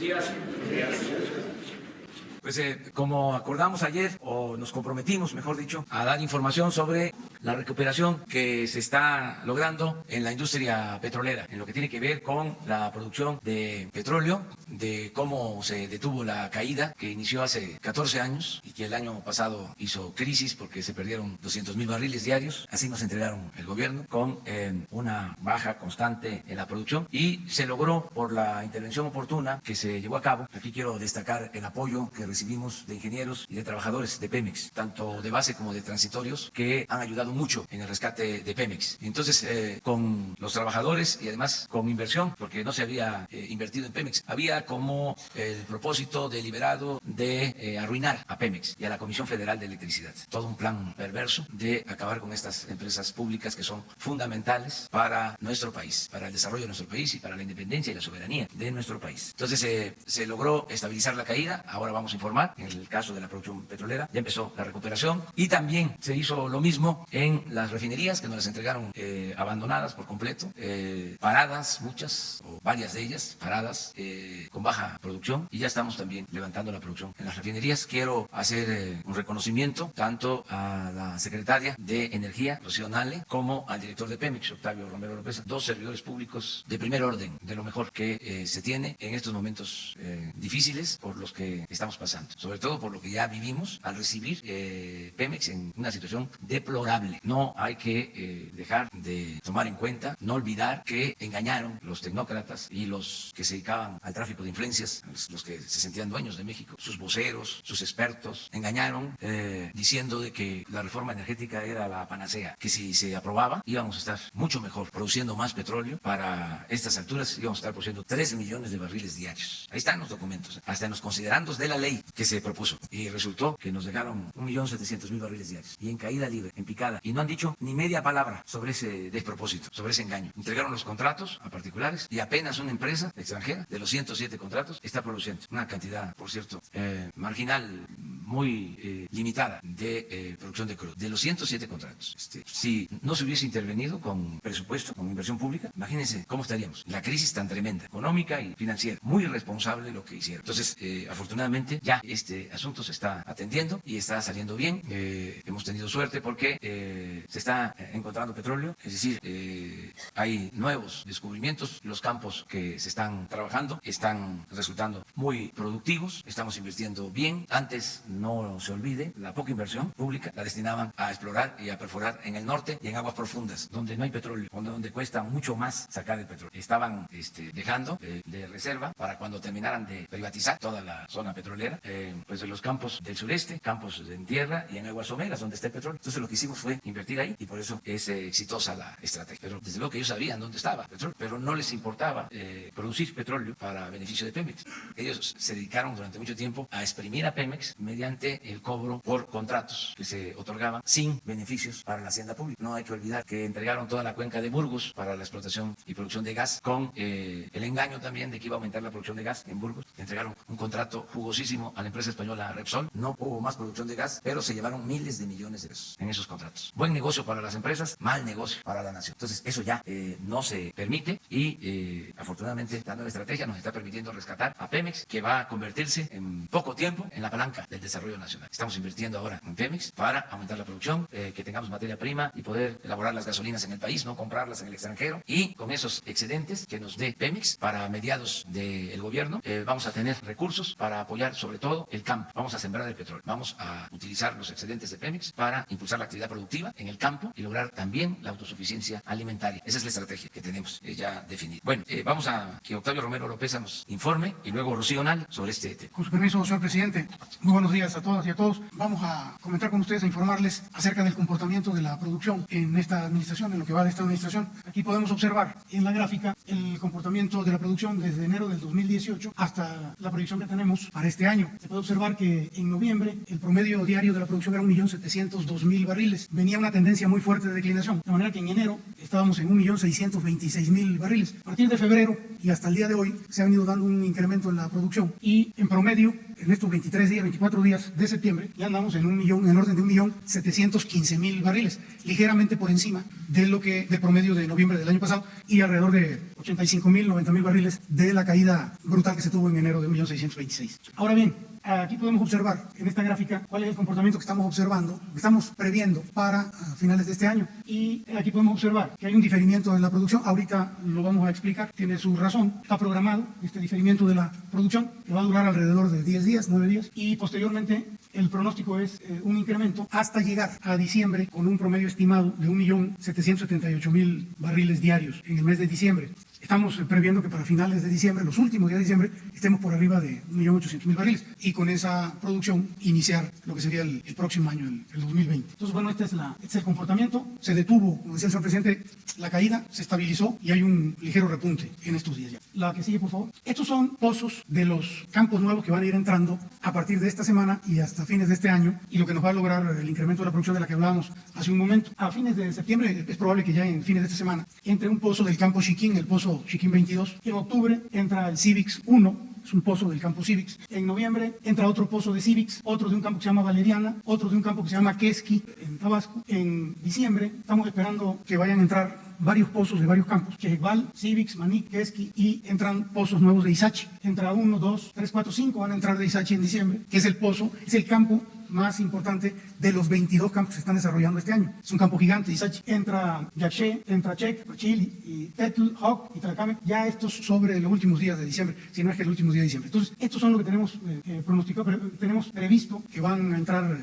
días. Pues como acordamos ayer, o nos comprometimos, mejor dicho, a dar información sobre la recuperación que se está logrando en la industria petrolera, en lo que tiene que ver con la producción de petróleo, de cómo se detuvo la caída que inició hace 14 años y que el año pasado hizo crisis porque se perdieron 200,000 barriles diarios. Así nos entregaron el gobierno, con una baja constante en la producción, y se logró por la intervención oportuna que se llevó a cabo. Aquí quiero destacar el apoyo que recibimos de ingenieros y de trabajadores de Pemex, tanto de base como de transitorios, que han ayudado mucho en el rescate de Pemex. Entonces, con los trabajadores y además con inversión, porque no se había invertido en Pemex, había como el propósito deliberado de arruinar a Pemex y a la Comisión Federal de Electricidad. Todo un plan perverso de acabar con estas empresas públicas que son fundamentales para nuestro país, para el desarrollo de nuestro país y para la independencia y la soberanía de nuestro país. Entonces, se logró estabilizar la caída. Ahora vamos a informar, en el caso de la producción petrolera, ya empezó la recuperación, y también se hizo lo mismo en las refinerías, que nos las entregaron abandonadas por completo, paradas, muchas o varias de ellas paradas, con baja producción, y ya estamos también levantando la producción en las refinerías. Quiero hacer un reconocimiento tanto a la secretaria de Energía, Rocío Nale, como al director de Pemex, Octavio Romero López, dos servidores públicos de primer orden, de lo mejor que se tiene en estos momentos difíciles por los que estamos pasando, sobre todo por lo que ya vivimos al recibir Pemex en una situación deplorable. No hay que dejar de tomar en cuenta, no olvidar que engañaron los tecnócratas y los que se dedicaban al tráfico de influencias, los que se sentían dueños de México, sus voceros, sus expertos, engañaron diciendo de que la reforma energética era la panacea, que si se aprobaba íbamos a estar mucho mejor, produciendo más petróleo. Para estas alturas íbamos a estar produciendo 3 millones de barriles diarios. Ahí están los documentos, hasta en los considerandos de la ley que se propuso, y resultó que nos dejaron 1.700.000 barriles diarios, y en caída libre, en picada, y no han dicho ni media palabra sobre ese despropósito, sobre ese engaño. Entregaron los contratos a particulares, y apenas una empresa extranjera, de los 107 contratos, está produciendo una cantidad, por cierto, marginal, muy limitada de producción de crudo. De los 107 contratos, si no se hubiese intervenido con presupuesto, con inversión pública, imagínense cómo estaríamos. La crisis tan tremenda, económica y financiera, muy irresponsable lo que hicieron. Entonces, afortunadamente, ya este asunto se está atendiendo y está saliendo bien. Hemos tenido suerte porque se está encontrando petróleo, es decir, hay nuevos descubrimientos. Los campos que se están trabajando están resultando muy productivos, estamos invirtiendo bien. Antes, no se olvide, la poca inversión pública la destinaban a explorar y a perforar en el norte y en aguas profundas, donde no hay petróleo, donde cuesta mucho más sacar el petróleo. Estaban dejando de reserva para cuando terminaran de privatizar toda la zona petrolera, pues de los campos del sureste, campos en tierra y en aguas someras donde está el petróleo. Entonces lo que hicimos fue invertir ahí, y por eso es exitosa la estrategia. Pero desde luego que ellos sabían dónde estaba el petróleo, pero no les importaba producir petróleo para beneficio de Pemex. Ellos se dedicaron durante mucho tiempo a exprimir a Pemex mediante el cobro por contratos que se otorgaban sin beneficios para la hacienda pública. No hay que olvidar que entregaron toda la cuenca de Burgos para la explotación y producción de gas, con el engaño también de que iba a aumentar la producción de gas en Burgos. Entregaron un contrato jugosísimo a la empresa española Repsol. No hubo más producción de gas, pero se llevaron miles de millones de pesos en esos contratos. Buen negocio para las empresas, mal negocio para la nación. Entonces, eso ya no se permite, y afortunadamente la nueva estrategia nos está permitiendo rescatar a Pemex, que va a convertirse en poco tiempo en la palanca del desarrollo nacional. Estamos invirtiendo ahora en Pemex para aumentar la producción, que tengamos materia prima y poder elaborar las gasolinas en el país, no comprarlas en el extranjero, y con esos excedentes que nos dé Pemex para mediados del gobierno vamos a tener recursos para apoyar sobre todo el campo. Vamos a sembrar el petróleo, vamos a utilizar los excedentes de Pemex para impulsar la actividad productiva en el campo y lograr también la autosuficiencia alimentaria. Esa es la estrategia que tenemos ya definida. Bueno, vamos a que Octavio Romero López nos informe, y luego Rocío Nale sobre este tema. Con su permiso, señor presidente, muy buenos días a todas y a todos. Vamos a comentar con ustedes, a informarles acerca del comportamiento de la producción en esta administración, en lo que va de esta administración. Aquí podemos observar en la gráfica el comportamiento de la producción desde enero del 2018 hasta la proyección que tenemos para este año. Se puede observar que en noviembre el promedio diario de la producción era 1.702.000 barriles. Venía una tendencia muy fuerte de declinación, de manera que en enero estábamos en 1.626.000 barriles. A partir de febrero y hasta el día de hoy se ha venido dando un incremento en la producción y en promedio en estos 23 días, 24 días de septiembre ya andamos en orden de 1.715.000 barriles, ligeramente por encima de del promedio de noviembre del año pasado y alrededor de 85.000, 90.000 barriles de la caída brutal que se tuvo en enero de 1.626.000. Ahora bien, aquí podemos observar en esta gráfica cuál es el comportamiento que estamos observando, que estamos previendo para finales de este año. Y aquí podemos observar que hay un diferimiento en la producción. Ahorita lo vamos a explicar, tiene su razón. Está programado este diferimiento de la producción que va a durar alrededor de 10 días, 9 días. Y posteriormente el pronóstico es un incremento hasta llegar a diciembre con un promedio estimado de 1.778.000 barriles diarios en el mes de diciembre. Estamos previendo que para finales de diciembre, los últimos días de diciembre, estemos por arriba de 1.800.000 barriles y con esa producción iniciar lo que sería el próximo año, el 2020. Entonces, bueno, este es el comportamiento. Se detuvo, como decía el señor presidente, la caída, se estabilizó y hay un ligero repunte en estos días ya. La que sigue, por favor. Estos son pozos de los campos nuevos que van a ir entrando a partir de esta semana y hasta fines de este año y lo que nos va a lograr el incremento de la producción de la que hablábamos hace un momento. A fines de septiembre es probable que ya en fines de esta semana entre un pozo del campo Chiquín, el pozo Chiquín 22. En octubre entra el Civix 1, es un pozo del campo Civix. En noviembre entra otro pozo de Civix, otro de un campo que se llama Valeriana, otro de un campo que se llama Quesqui, en Tabasco. En diciembre estamos esperando que vayan a entrar varios pozos de varios campos, Chejeval, Civix, Manic, Quesqui, y entran pozos nuevos de Izachi. Entra 1, 2, 3, 4, 5 van a entrar de Izachi en diciembre, que es el pozo, es el campo más importante de los 22 campos que se están desarrollando este año. Es un campo gigante, Izachi. Entra Yaxché, entra Chec, Chili, y Tetl, Hawk y Tracame, ya estos sobre los últimos días de diciembre, si no es que los últimos días de diciembre. Entonces, estos son lo que tenemos pronosticado, tenemos previsto que van a entrar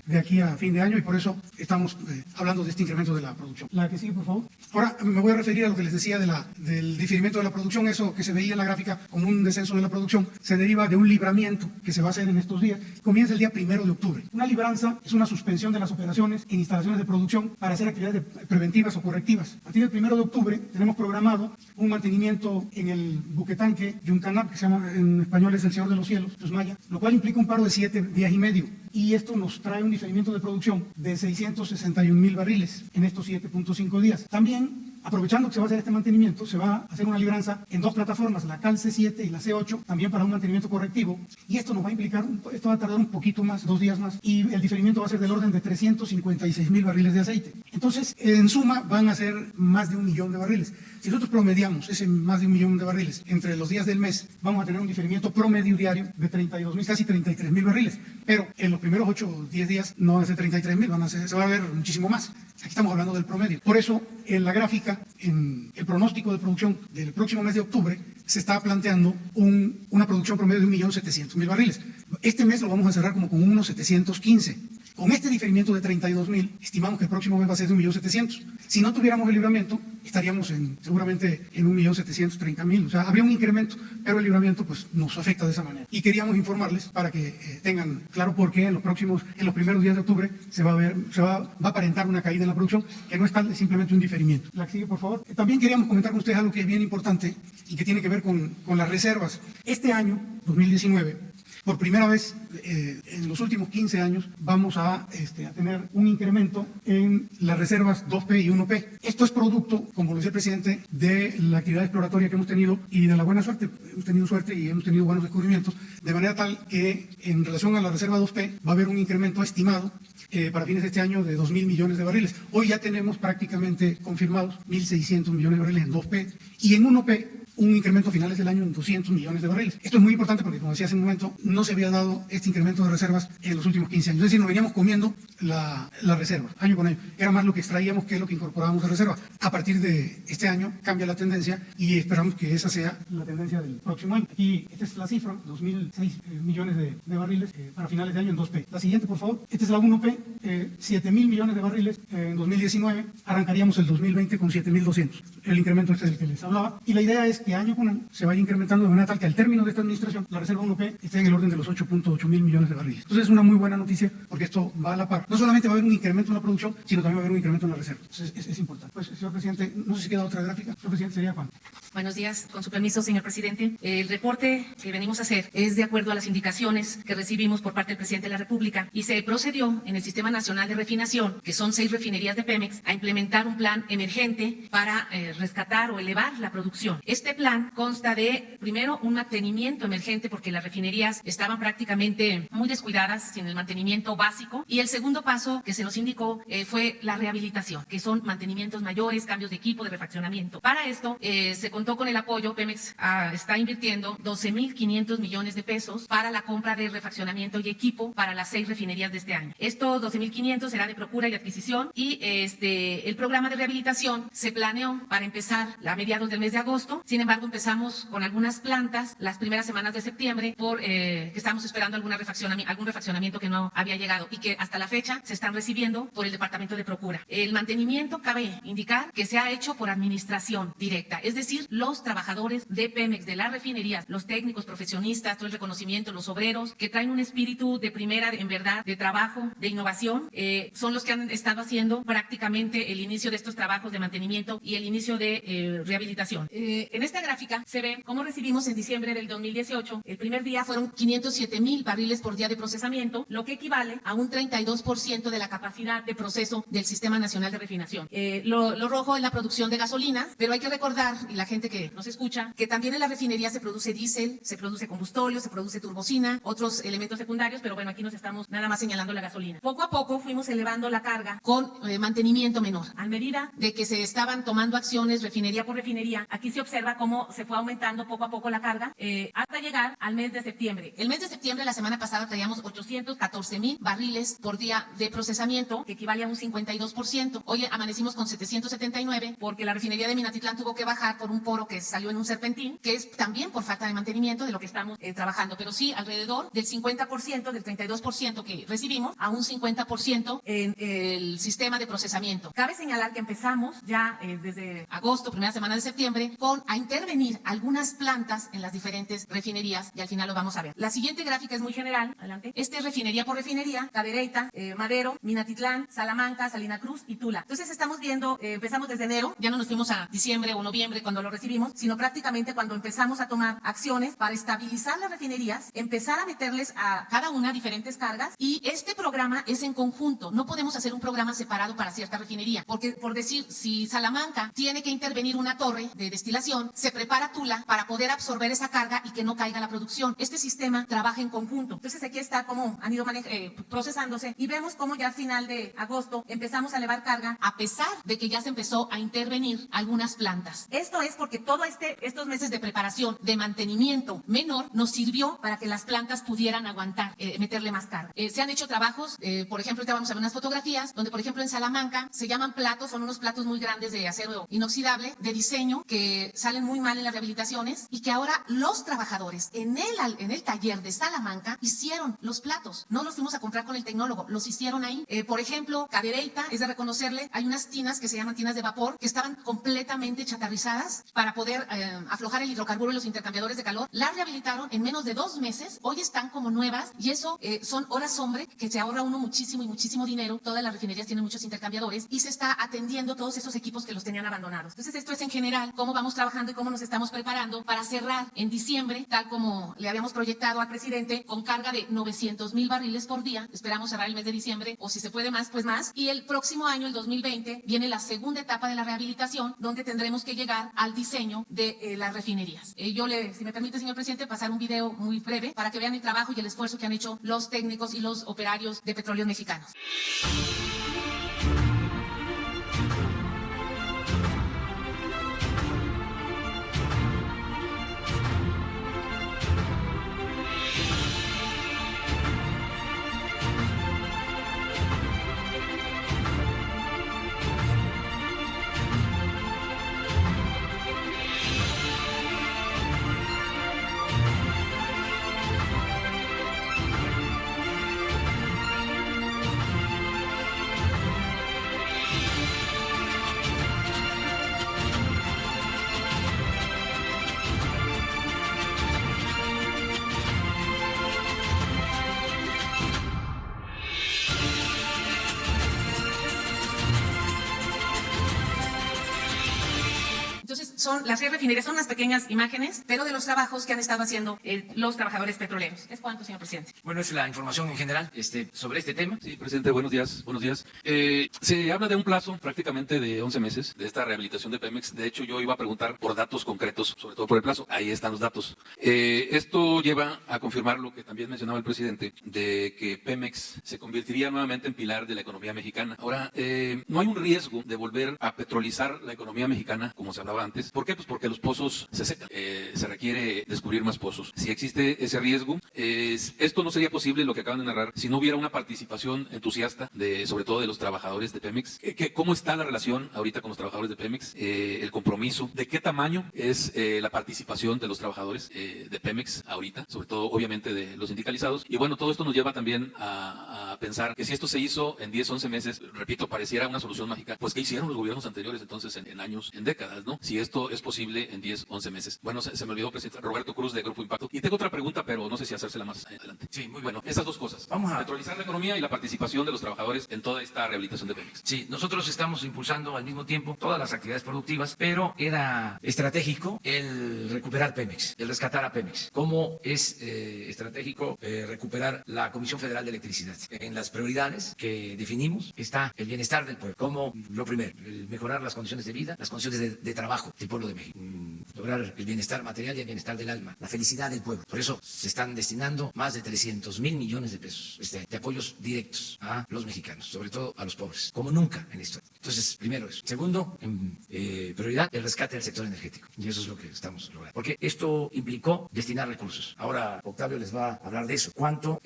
de aquí a fin de año y por eso estamos hablando de este incremento de la producción. La que sigue, por favor. Ahora me voy a referir a lo que les decía del diferimiento de la producción. Eso que se veía en la gráfica como un descenso de la producción se deriva de un libramiento que se va a hacer en estos días. Comienza el día 1 de octubre. Una libranza es una suspensión de las operaciones en instalaciones de producción para hacer actividades preventivas o correctivas. A partir del 1 de octubre tenemos programado un mantenimiento en el buquetanque Yuncanap, que se llama en español es el Señor de los Cielos, Tusmaya, lo cual implica un paro de 7 días y medio. Y esto nos trae un diferimiento de producción de 661.000 barriles en estos 7.5 días. También, aprovechando que se va a hacer este mantenimiento, se va a hacer una libranza en dos plataformas, la CAL C7 y la C8, también para un mantenimiento correctivo. Y esto nos va a implicar, esto va a tardar un poquito más, 2 días más, y el diferimiento va a ser del orden de 356.000 barriles de aceite. Entonces, en suma, van a ser más de 1 millón de barriles. Si nosotros promediamos ese más de 1 millón de barriles entre los días del mes, vamos a tener un diferimiento promedio diario de 32.000, casi 33.000 barriles. Pero en los primeros 8 o 10 días no van a ser 33.000, se va a ver muchísimo más. Aquí estamos hablando del promedio. Por eso, en la gráfica, en el pronóstico de producción del próximo mes de octubre, se está planteando una producción promedio de 1.700.000 barriles. Este mes lo vamos a cerrar como con unos 715. Con este diferimiento de 32.000, estimamos que el próximo mes va a ser de 1.700.000. Si no tuviéramos el libramiento, estaríamos seguramente en 1.730.000. O sea, habría un incremento, pero el libramiento pues, nos afecta de esa manera. Y queríamos informarles para que tengan claro por qué en los primeros días de octubre va a aparentar una caída en la producción, que no es tal, es simplemente un diferimiento. La que sigue, por favor. También queríamos comentar con ustedes algo que es bien importante y que tiene que ver con las reservas. Este año, 2019, por primera vez en los últimos 15 años vamos a tener un incremento en las reservas 2P y 1P. Esto es producto, como lo decía el presidente, de la actividad exploratoria que hemos tenido y de la buena suerte. Hemos tenido suerte y hemos tenido buenos descubrimientos, de manera tal que en relación a la reserva 2P va a haber un incremento estimado para fines de este año de 2.000 millones de barriles. Hoy ya tenemos prácticamente confirmados 1.600 millones de barriles en 2P y en 1P un incremento a finales del año en 200 millones de barriles. Esto es muy importante porque, como decía hace un momento, no se había dado este incremento de reservas en los últimos 15 años. Es decir, nos veníamos comiendo la reserva, año con año. Era más lo que extraíamos que lo que incorporábamos de reserva. A partir de este año cambia la tendencia y esperamos que esa sea la tendencia del próximo año. Y esta es la cifra, 2.006 millones de barriles para finales de año en 2P. La siguiente, por favor. Esta es la 1P, 7.000 millones de barriles en 2019. Arrancaríamos el 2020 con 7.200. El incremento este es el que les hablaba. Y la idea es que año con año se vaya incrementando de manera tal que al término de esta administración la reserva 1P esté en el orden de los 8.8 mil millones de barriles. Entonces es una muy buena noticia porque esto va a la par. No solamente va a haber un incremento en la producción, sino también va a haber un incremento en la reserva. Entonces es importante. Pues, señor presidente, no sé si queda otra gráfica. Señor presidente, ¿sería cuánto? Buenos días, con su permiso, señor presidente. El reporte que venimos a hacer es de acuerdo a las indicaciones que recibimos por parte del presidente de la República y se procedió en el Sistema Nacional de Refinación, que son 6 refinerías de Pemex, a implementar un plan emergente para rescatar o elevar la producción. Este Este plan consta de, primero, un mantenimiento emergente porque las refinerías estaban prácticamente muy descuidadas, sin el mantenimiento básico. Y el segundo paso que se nos indicó fue la rehabilitación, que son mantenimientos mayores, cambios de equipo, de refaccionamiento. Para esto se contó con el apoyo. Pemex está invirtiendo 12.500 millones de pesos para la compra de refaccionamiento y equipo para las 6 refinerías de este año. Estos 12.500 será de procura y adquisición, y el programa de rehabilitación se planeó para empezar a mediados del mes de agosto. Sin embargo, empezamos con algunas plantas las primeras semanas de septiembre que estamos esperando algún refaccionamiento que no había llegado y que hasta la fecha se están recibiendo por el Departamento de Procura. El mantenimiento, cabe indicar que se ha hecho por administración directa, es decir, los trabajadores de Pemex, de las refinerías, los técnicos, profesionistas, todo el reconocimiento, los obreros, que traen un espíritu de primera, en verdad, de trabajo, de innovación, son los que han estado haciendo prácticamente el inicio de estos trabajos de mantenimiento y el inicio de rehabilitación. En esta gráfica se ve cómo recibimos en diciembre del 2018, el primer día fueron 507,000 barriles por día de procesamiento, lo que equivale a un 32% de la capacidad de proceso del Sistema Nacional de Refinación. Lo rojo es la producción de gasolinas, pero hay que recordar, y la gente que nos escucha, que también en la refinería se produce diésel, se produce combustóleo, se produce turbocina, otros elementos secundarios, pero bueno, aquí nos estamos nada más señalando la gasolina. Poco a poco fuimos elevando la carga con mantenimiento menor. A medida de que se estaban tomando acciones refinería por refinería, aquí se observa cómo se fue aumentando poco a poco la carga hasta llegar al mes de septiembre. El mes de septiembre, la semana pasada, traíamos 814,000 barriles por día de procesamiento, que equivale a un 52%. Hoy amanecimos con 779 porque la refinería de Minatitlán tuvo que bajar por un poro que salió en un serpentín, que es también por falta de mantenimiento de lo que estamos trabajando. Pero sí, alrededor del 50%, del 32% que recibimos, a un 50% en el sistema de procesamiento. Cabe señalar que empezamos ya desde agosto, primera semana de septiembre, a intervenir algunas plantas en las diferentes refinerías, y al final lo vamos a ver. La siguiente gráfica es muy general. Adelante. Este es refinería por refinería: Cadereyta, Madero, Minatitlán, Salamanca, Salina Cruz y Tula. Entonces estamos viendo, empezamos desde enero, ya no nos fuimos a diciembre o noviembre cuando lo recibimos, sino prácticamente cuando empezamos a tomar acciones para estabilizar las refinerías, empezar a meterles a cada una diferentes cargas, y este programa es en conjunto. No podemos hacer un programa separado para cierta refinería, porque, por decir, si Salamanca tiene que intervenir una torre de destilación, se prepara Tula para poder absorber esa carga y que no caiga la producción. Este sistema trabaja en conjunto. Entonces aquí está cómo han ido procesándose, y vemos cómo ya al final de agosto empezamos a elevar carga, a pesar de que ya se empezó a intervenir algunas plantas. Esto es porque todo estos meses de preparación, de mantenimiento menor, nos sirvió para que las plantas pudieran aguantar, meterle más carga. Se han hecho trabajos, por ejemplo, ahorita vamos a ver unas fotografías donde, por ejemplo, en Salamanca se llaman platos, son unos platos muy grandes de acero inoxidable, de diseño, que salen muy mal en las rehabilitaciones, y que ahora los trabajadores en el taller de Salamanca hicieron los platos. No los fuimos a comprar con el tecnólogo, los hicieron ahí. Por ejemplo, Cadereyta, es de reconocerle, hay unas tinas que se llaman tinas de vapor, que estaban completamente chatarrizadas para poder aflojar el hidrocarburo y los intercambiadores de calor. Las rehabilitaron en menos de 2 meses, hoy están como nuevas, y eso son horas hombre que se ahorra uno muchísimo y muchísimo dinero. Todas las refinerías tienen muchos intercambiadores y se está atendiendo todos esos equipos que los tenían abandonados. Entonces esto es en general cómo vamos trabajando y cómo nos estamos preparando para cerrar en diciembre, tal como le habíamos proyectado al presidente, con carga de 900,000 barriles por día. Esperamos cerrar el mes de diciembre, o si se puede más, pues más. Y el próximo año, el 2020, viene la segunda etapa de la rehabilitación, donde tendremos que llegar al diseño de las refinerías. Si me permite, señor presidente, pasar un video muy breve para que vean el trabajo y el esfuerzo que han hecho los técnicos y los operarios de Petróleos Mexicanos. son las 6 refinerías, son unas pequeñas imágenes, pero de los trabajos que han estado haciendo los trabajadores petroleros. ¿Es cuánto, señor presidente? Bueno, es la información en general sobre este tema. Sí, presidente, buenos días. Buenos días. Se habla de un plazo prácticamente de 11 meses de esta rehabilitación de Pemex. De hecho, yo iba a preguntar por datos concretos, sobre todo por el plazo. Ahí están los datos. Esto lleva a confirmar lo que también mencionaba el presidente, de que Pemex se convertiría nuevamente en pilar de la economía mexicana. Ahora, no hay un riesgo de volver a petrolizar la economía mexicana, como se hablaba antes. ¿Por qué? Pues porque los pozos se secan. Se requiere descubrir más pozos. Si existe ese riesgo, esto no sería posible, lo que acaban de narrar, si no hubiera una participación entusiasta, sobre todo de los trabajadores de Pemex. ¿Cómo está la relación ahorita con los trabajadores de Pemex? El compromiso. ¿De qué tamaño es la participación de los trabajadores de Pemex ahorita? Sobre todo, obviamente, de los sindicalizados. Y bueno, todo esto nos lleva también a pensar que si esto se hizo en 10, 11 meses, repito, pareciera una solución mágica, pues ¿qué hicieron los gobiernos anteriores entonces en años, en décadas, ¿no? Si esto es posible en 10, 11 meses. Bueno, se me olvidó presentar Roberto Cruz de Grupo Impacto. Y tengo otra pregunta, pero no sé si hacérsela más adelante. Sí, muy Bueno, esas dos cosas. Vamos a petrolizar la economía y la participación de los trabajadores en toda esta rehabilitación de Pemex. Sí, nosotros estamos impulsando al mismo tiempo todas las actividades productivas, pero era estratégico el recuperar Pemex, el rescatar a Pemex. ¿Cómo es estratégico recuperar la Comisión Federal de Electricidad? En las prioridades que definimos está el bienestar del pueblo, como lo primero, mejorar las condiciones de vida, las condiciones de trabajo del pueblo de México, lograr el bienestar material y el bienestar del alma, la felicidad del pueblo. Por eso se están destinando más de 300,000 millones de pesos de apoyos directos a los mexicanos, sobre todo a los pobres, como nunca en la historia. Entonces, primero eso. Segundo, prioridad, el rescate del sector energético. Y eso es lo que estamos logrando. Porque esto implicó destinar recursos. Ahora Octavio les va a hablar de eso. ¿Cuánto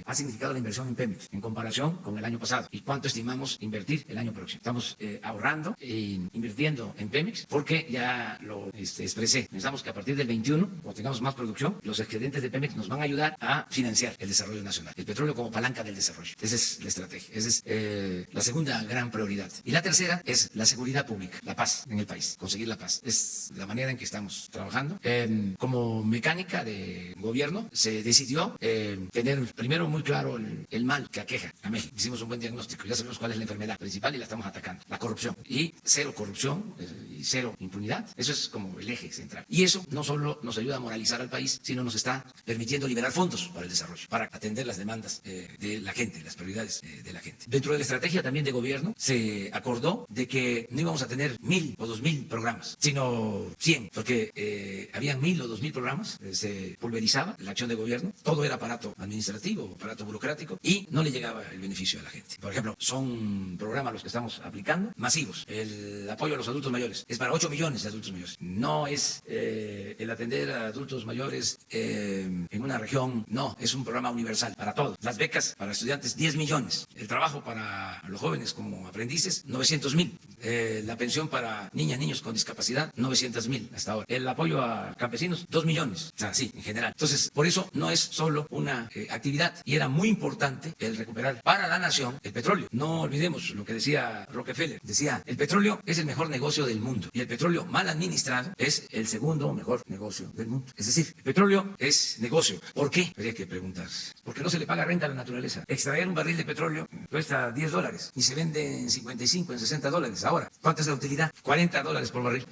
ha significado la inversión en Pemex en comparación con el año pasado? ¿Y cuánto estimamos invertir el año próximo? Estamos ahorrando e invirtiendo en Pemex porque ya lo expresé. Pensamos que a partir del 21, cuando tengamos más producción, los excedentes de Pemex nos van a ayudar a financiar el desarrollo nacional. El petróleo como palanca del desarrollo. Esa es la estrategia. Esa es la segunda gran prioridad. Y la tercera es la seguridad pública, la paz en el país, conseguir la paz. Es la manera en que estamos trabajando. Como mecánica de gobierno se decidió tener primero muy claro el mal que aqueja a México. Hicimos un buen diagnóstico, ya sabemos cuál es la enfermedad principal y la estamos atacando, la corrupción. Y cero corrupción y cero impunidad. Eso es como el eje central. Y eso no solo nos ayuda a moralizar al país, sino nos está permitiendo liberar fondos para el desarrollo, para atender las demandas de la gente, las prioridades de la gente. Dentro de la estrategia también de gobierno se acordó de que no íbamos a tener 1,000 o 2,000 programas, sino 100, porque habían 1,000 o 2,000 programas, se pulverizaba la acción de gobierno, todo era aparato administrativo, aparato burocrático y no le llegaba el beneficio a la gente. Por ejemplo, son programas los que estamos aplicando, masivos. El apoyo a los adultos mayores es para 8 millones de adultos mayores. No es el atender a adultos mayores en una región, no, es un programa universal para todos. Las becas para estudiantes, 10 millones. El trabajo para los jóvenes como aprendices, 900,000. La pensión para niñas, niños con discapacidad, 900,000 hasta ahora. El apoyo a campesinos, 2 millones. O sea, sí, en general. Entonces, por eso no es solo una actividad y era muy importante el recuperar para la nación el petróleo. No olvidemos lo que decía Rockefeller. Decía, el petróleo es el mejor negocio del mundo y el petróleo mal administrado es el segundo mejor negocio del mundo. Es decir, el petróleo es negocio. ¿Por qué? Habría que preguntarse. Porque no se le paga renta a la naturaleza. Extraer un barril de petróleo cuesta $10 y se vende en 55, en $60. Ahora, ¿cuánta es la utilidad? $40 por barril.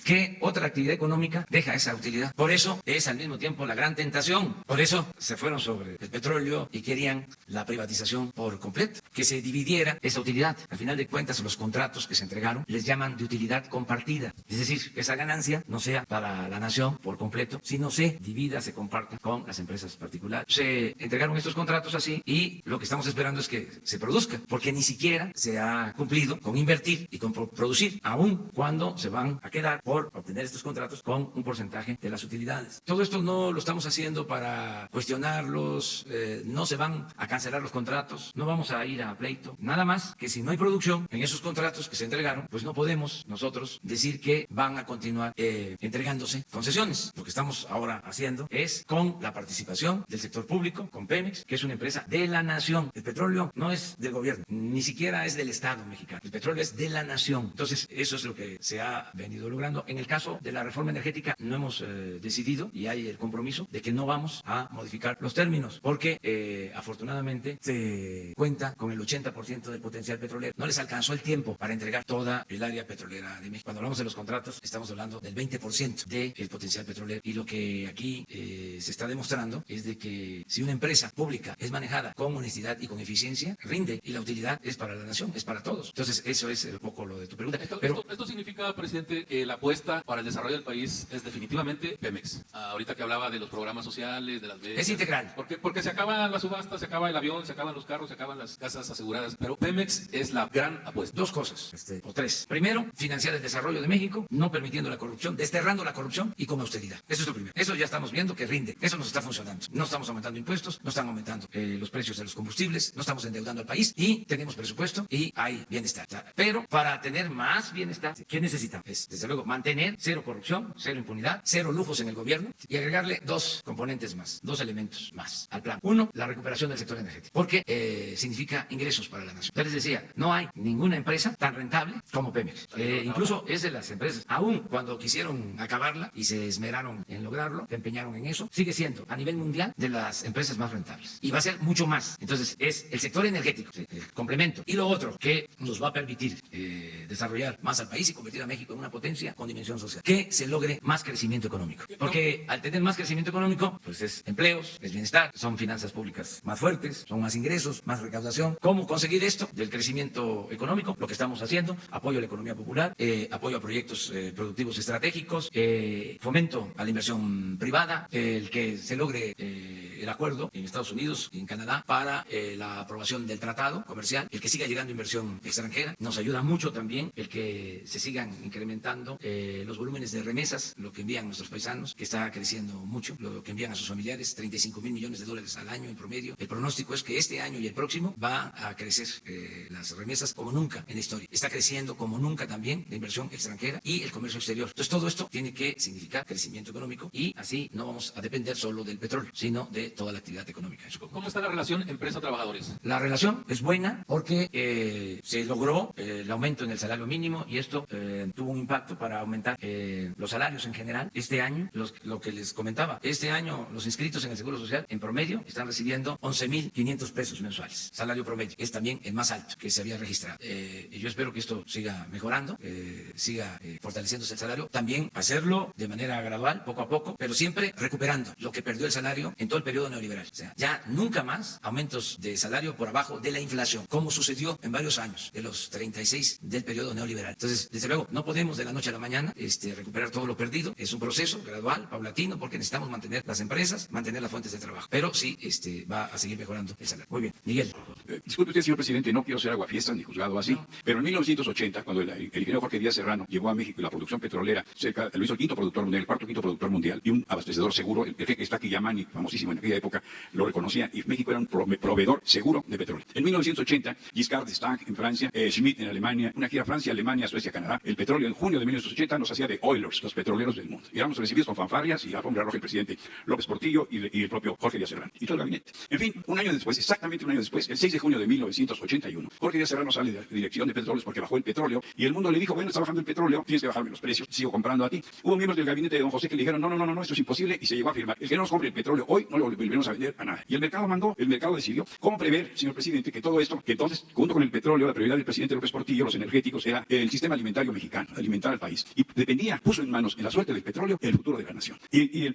¿Qué otra actividad económica deja esa utilidad? Por eso es al mismo tiempo la gran tentación. Por eso se fueron sobre el petróleo y querían la privatización por completo, que se dividiera esa utilidad. Al final de cuentas, los contratos que se entregaron les llaman de utilidad compartida. Es decir, que esa ganancia no sea para la nación por completo, sino se divida, se comparta con las empresas particulares. Se entregaron estos contratos así y lo que estamos esperando es que se produzca, porque ni siquiera se ha cumplido con invertir y con producir, aun cuando se van a quedar por obtener estos contratos con un porcentaje de las utilidades. Todo esto no lo estamos haciendo para cuestionarlos, no se van a cancelar los contratos, no vamos a ir a pleito, nada más que si no hay producción en esos contratos que se entregaron, pues no podemos nosotros decir que van a continuar entregándose concesiones. Lo que estamos ahora haciendo es con la participación del sector público, con Pemex, que es una empresa de la nación. El petróleo no es del gobierno, ni siquiera es del Estado mexicano. El petróleo es de la nación. Entonces, eso es lo que se ha venido logrando. hablando. En el caso de la reforma energética no hemos decidido y hay el compromiso de que no vamos a modificar los términos porque afortunadamente se cuenta con el 80% del potencial petrolero. No les alcanzó el tiempo para entregar toda el área petrolera de México. Cuando hablamos de los contratos estamos hablando del 20% del potencial petrolero y lo que aquí se está demostrando es de que si una empresa pública es manejada con honestidad y con eficiencia, rinde y la utilidad es para la nación, es para todos. Entonces eso es un poco lo de tu pregunta. Esto significa, presidente, que la apuesta para el desarrollo del país es definitivamente Pemex. Ahorita que hablaba de los programas sociales, de las becas. Es integral. Porque se acaban las subastas, se acaba el avión, se acaban los carros, se acaban las casas aseguradas. Pero Pemex es la gran apuesta. Dos cosas, o tres. Primero, financiar el desarrollo de México, no permitiendo la corrupción, desterrando la corrupción y con austeridad. Eso es lo primero. Eso ya estamos viendo que rinde. Eso nos está funcionando. No estamos aumentando impuestos, no están aumentando los precios de los combustibles, no estamos endeudando al país y tenemos presupuesto y hay bienestar. Pero para tener más bienestar, ¿qué necesitamos? Es, desde luego, mantener cero corrupción, cero impunidad, cero lujos en el gobierno y agregarle dos componentes más, dos elementos más al plan. Uno, la recuperación del sector energético, porque significa ingresos para la nación. Ya les decía, no hay ninguna empresa tan rentable como Pemex. Incluso es de las empresas, aún cuando quisieron acabarla y se esmeraron en lograrlo, se empeñaron en eso, sigue siendo a nivel mundial de las empresas más rentables. Y va a ser mucho más. Entonces, es el sector energético, el complemento. Y lo otro que nos va a permitir desarrollar más al país y convertir a México en una potencia con dimensión social. Que se logre más crecimiento económico. Porque al tener más crecimiento económico, pues es empleos, es bienestar, son finanzas públicas más fuertes, son más ingresos, más recaudación. ¿Cómo conseguir esto del crecimiento económico? Lo que estamos haciendo, apoyo a la economía popular, apoyo a proyectos productivos estratégicos, fomento a la inversión privada, el que se logre el acuerdo en Estados Unidos y en Canadá para la aprobación del tratado comercial, el que siga llegando inversión extranjera. Nos ayuda mucho también el que se sigan incrementando los volúmenes de remesas, lo que envían nuestros paisanos, que está creciendo mucho, lo que envían a sus familiares, 35,000 millones de dólares al año en promedio. El pronóstico es que este año y el próximo va a crecer las remesas como nunca en la historia. Está creciendo como nunca también la inversión extranjera y el comercio exterior. Entonces todo esto tiene que significar crecimiento económico y así no vamos a depender solo del petróleo, sino de toda la actividad económica. ¿Cómo está la relación empresa-trabajadores? La relación es buena porque se logró el aumento en el salario mínimo y esto tuvo un impacto para aumentar los salarios en general. Este año, lo que les comentaba, este año los inscritos en el Seguro Social en promedio están recibiendo 11,500 pesos mensuales. Salario promedio es también el más alto que se había registrado. Y yo espero que esto siga mejorando, siga fortaleciéndose el salario. También hacerlo de manera gradual, poco a poco, pero siempre recuperando lo que perdió el salario en todo el periodo neoliberal. O sea, ya nunca más aumentos de salario por abajo de la inflación, como sucedió en varios años de los 36 del periodo neoliberal. Entonces, desde luego, no podemos de la noche a la mañana recuperar todo lo perdido. Es un proceso gradual, paulatino, porque necesitamos mantener las empresas, mantener las fuentes de trabajo. Pero sí va a seguir mejorando el salario. Muy bien. Miguel. Disculpe usted, señor presidente, no quiero ser aguafiestas ni juzgado así, pero en 1980, cuando el ingeniero Jorge Díaz Serrano llegó a México y la producción petrolera lo hizo el quinto productor mundial, el cuarto quinto productor mundial y un abastecedor seguro, el jefe Staki Yamani, famosísimo en aquella época, lo reconocía y México era un proveedor seguro de petróleo. En 1980, Giscard d'Estaing en Francia, Schmidt en Alemania, una gira Francia, Alemania, Suecia, Canadá, el petróleo en junio de 1980 nos hacía de Oilers, los petroleros del mundo. Y éramos recibidos con fanfarrias y la alfombra roja el presidente López Portillo y el propio Jorge Díaz Serrano y todo el gabinete. En fin, un año después, exactamente un año después, el 6 de junio de 1981, Jorge Díaz Serrano sale de la dirección de petróleos porque bajó el petróleo y el mundo le dijo, bueno, está bajando el petróleo, tienes que bajarme los precios, sigo comprando a ti. Hubo miembros del gabinete de don José que le dijeron, no, esto es imposible y se llegó a firmar. El que no nos compre el petróleo hoy, no lo volveremos a vender a nada. Y el mercado decidió cómo prever, señor presidente, que todo esto, que entonces, junto con el petróleo, la prioridad del presidente López Portillo, los energéticos, era el sistema alimentario mexicano, alimentar al país. Y puso en manos, en la suerte del petróleo, el futuro de la nación. Y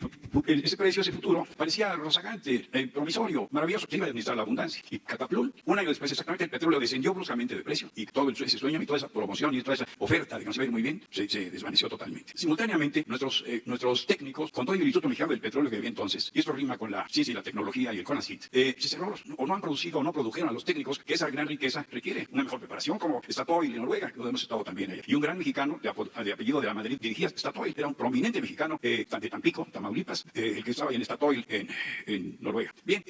ese precio, ese futuro, parecía rozagante, promisorio, maravilloso, se iba a administrar la abundancia. Y cataplum, un año después exactamente, el petróleo descendió bruscamente de precio y todo ese sueño y toda esa promoción y toda esa oferta de que nos iba a ir muy bien, se desvaneció totalmente. Simultáneamente, nuestros técnicos, con todo el Instituto Mexicano del Petróleo que había entonces, y esto rima con la ciencia y la tecnología y el CONACYT, se cerró o no han producido o no produjeron a los técnicos que esa gran riqueza requiere una mejor preparación, como Statoil en Noruega, que hemos estado también allá. Y un gran mexicano de apellido de la Madrid dirigía Statoil, era un prominente mexicano de Tampico, Tamaulipas, el que estaba en Statoil en Noruega. Bien,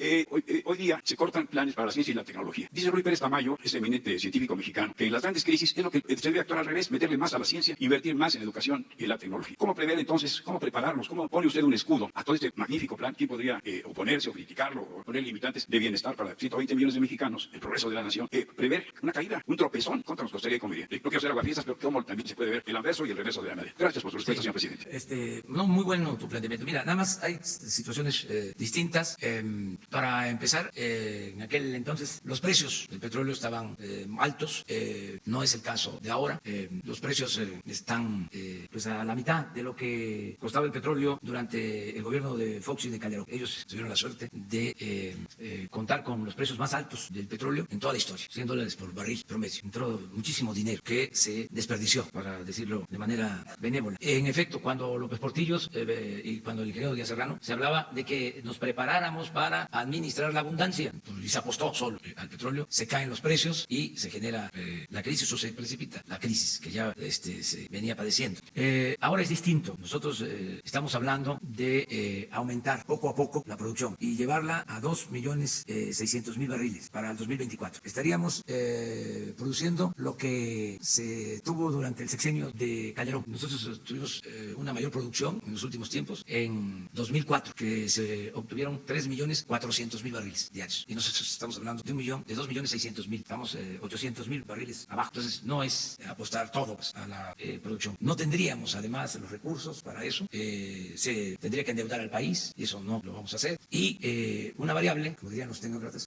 hoy día se cortan planes para la ciencia y la tecnología. Dice Ruy Pérez Tamayo, ese eminente científico mexicano, que en las grandes crisis es lo que se debe actuar al revés, meterle más a la ciencia, invertir más en educación y en la tecnología. ¿Cómo prever entonces, cómo prepararnos, cómo pone usted un escudo a todo este magnífico plan? ¿Quién podría oponerse o criticarlo o poner limitantes de bienestar para 120 millones de mexicanos, el progreso de la nación, prever una caída, un tropezón contra nos costaría comedia. No quiero ser aguafiestas, pero como también se puede ver el anverso y el reverso de la medalla. Gracias por su respuesta, señor presidente. No, muy bueno tu planteamiento. Mira, nada más hay situaciones distintas. Para empezar, en aquel entonces los precios del petróleo estaban altos. No es el caso de ahora. Los precios están pues a la mitad de lo que costaba el petróleo durante el gobierno de Fox y de Calderón. Ellos tuvieron la suerte de contar con los precios más altos del petróleo en toda la historia, $100 por barril promedio. Entró muchísimo dinero que se desperdició, para decirlo de manera benévola. En efecto, cuando López Portillos y cuando el ingeniero Díaz Serrano se hablaba de que nos preparáramos para administrar la abundancia, y se apostó solo al petróleo, se caen los precios y se genera la crisis, o se precipita la crisis que ya se venía padeciendo. Ahora es distinto. Nosotros estamos hablando de aumentar poco a poco la producción y llevarla a 2.600.000 barriles para el 2024. Estaríamos produciendo lo que se tuvo durante el sexenio de Calderón. Nosotros tuvimos una mayor producción en los últimos tiempos en 2004, que se obtuvieron 3.400.000 barriles diarios. Y nosotros estamos hablando de 2.600.000. Estamos 800.000 barriles abajo. Entonces no es apostar todo a la producción. No tendríamos además los recursos para eso. Se tendría que endeudar al país y eso no lo vamos a hacer. Y una variable, como dirían los tecnócratas,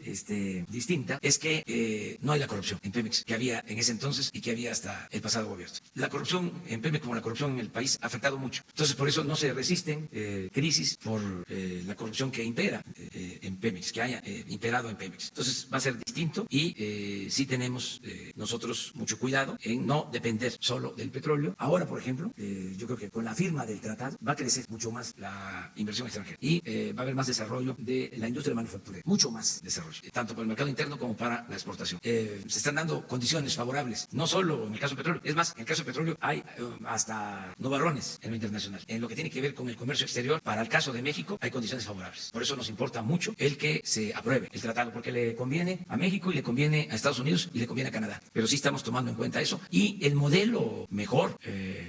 distinta, es que no hay la corrupción en Pemex que había en ese entonces y que había hasta el pasado gobierno. La corrupción en Pemex, como la corrupción en el país, ha afectado mucho. Entonces por eso no se resisten crisis por la corrupción que impera en Pemex, que haya imperado en Pemex. Entonces va a ser distinto y sí tenemos nosotros mucho cuidado en no depender solo del petróleo. Ahora, por ejemplo, yo creo que con la firma del tratado va a crecer mucho más la inversión extranjera y va a haber más desarrollo de la industria manufacturera, mucho más desarrollo, tanto para el mercado interno como para la exportación. Se están dando condiciones favorables, no solo en el caso del petróleo. Es más, en el caso del petróleo hay hasta nubarrones en lo internacional. En lo que tiene que ver con el comercio exterior, para el caso de México hay condiciones favorables. Por eso nos importa mucho el que se apruebe el tratado, porque le conviene a México y le conviene a Estados Unidos y le conviene a Canadá. Pero sí estamos tomando en cuenta eso. Y el modelo mejor,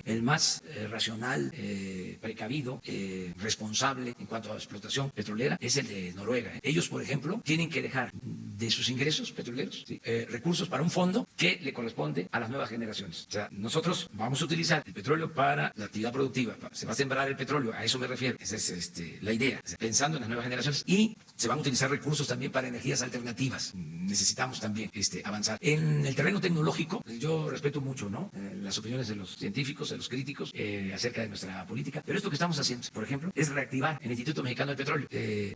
el más racional, precavido, responsable en cuanto a la explotación petrolera, es el de Noruega. Ellos, por ejemplo, tienen que dejar de sus ingresos petroleros recursos para un fondo que le corresponde a las nuevas generaciones. O sea, nosotros vamos a utilizar el petróleo para la actividad productiva. Se va a sembrar el petróleo, a eso me refiero. Esa es la idea, pensando en las nuevas generaciones, y se van a utilizar recursos también para energías alternativas. Necesitamos también avanzar. En el terreno tecnológico, yo respeto mucho, ¿no?, las opiniones de los científicos, de los críticos acerca de nuestra política, pero esto que estamos haciendo, por ejemplo, es reactivar el Instituto Mexicano del Petróleo.